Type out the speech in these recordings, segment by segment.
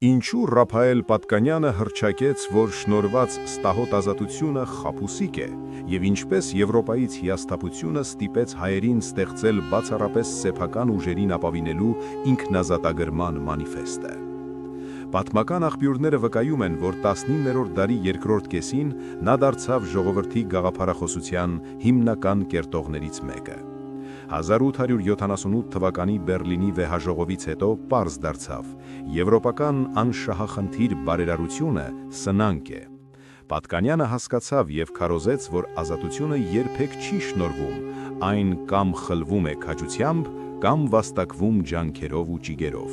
Ինչու Ռափայել Պատկանյանը հռչակեց, որ շնորհված ստահոդ ազատությունը խաբուսիկ է, եւ ինչպես Եվրոպայից հիասթափությունը ստիպեց հայերին ստեղծել բացառապես սեփական ուժերին ապավինելու ինքնազատագրման մանիֆեստը։ Պատմական աղբյուրները վկայում են, որ 19-րդ դարի երկրորդ կեսին նա դարձավ ժողովրդի գաղափարախոսության հիմնական կերտողներից մեկը։ 1878 թվականի Բերլինի վեհաժողովից հետո պարզ դարձավ. եվրոպական անշահախնդիր բարերարությունը սնանկ է։ Պատկանյանը հասկացավ և քարոզեց, որ ազատությունը երբեք չի շնորհվում, այն կամ խլվում է քաջությամբ, կամ վաստակվում ջանքերով ու ճիգերով։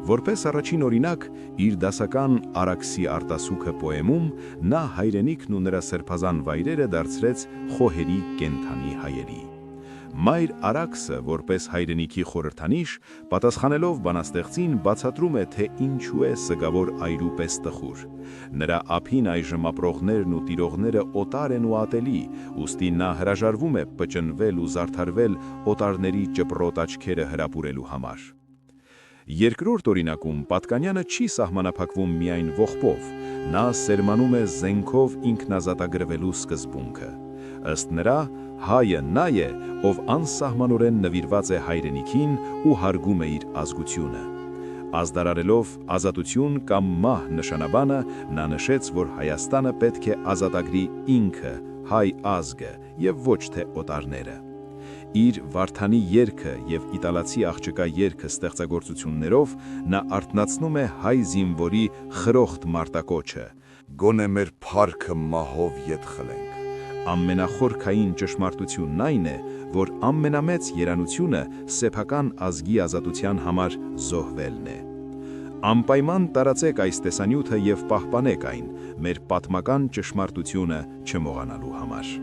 Որպես առաջին օրինակ, իր դասական «Արաքսի արտասուքը» պոեմում նա հայրենիքն ու նրա սրբազան վայրերը դարձրեց խոհերի կենդանի հայերի։ Մայր Արաքսը, որպես հայրենիքի խորհրդանիշ, պատասխանելով բանաստեղծին, բացատրում է, թե ինչու է սգավոր այրու պես տխուր։ Նրա ափին այժմ ապրողներն ու տիրողները օտար են ու ատելի, ուստի նա հրաժարվում է պճնվել ու զարդարվել օտարների ճպրոտ աչքերը հրապուրելու համար։ Երկրորդ օրինակում Պատկանյանը չի սահմանափակվում միայն ողբով, նա սերմանում է զենքով ինքնազատագրվելու սկզբունքը։ Ըստ նրա, հայը նա է, ով անսահմանորեն նվիրված է հայրենիքին ու հարգում է իր ազգությունը։ Ազդարարելով ազատություն կամ մահ նշանաբանը, նա նշեց, որ Հայաստանը պետք է ազատագրի ինքը, հայ ազգը և ոչ թե օտարները։ Իր Վարդանի երգը և իտալացի աղջկա երգը ստեղծագործություններով նա արթնացնում է հայ զինվորի խրոխտ մարտակոչը. «Գոնե մեր փառքը մահով ետ խլենք»։ Ամենախորքային ճշմարտությունն այն է, որ ամենամեծ երանությունը սեփական ազգի ազատության համար զոհվելն է։ Անպայման տարածեք այս տեսանյութը և պահպանեք այն, մեր պատմական ճշմարտությունը չմոռանալու համար։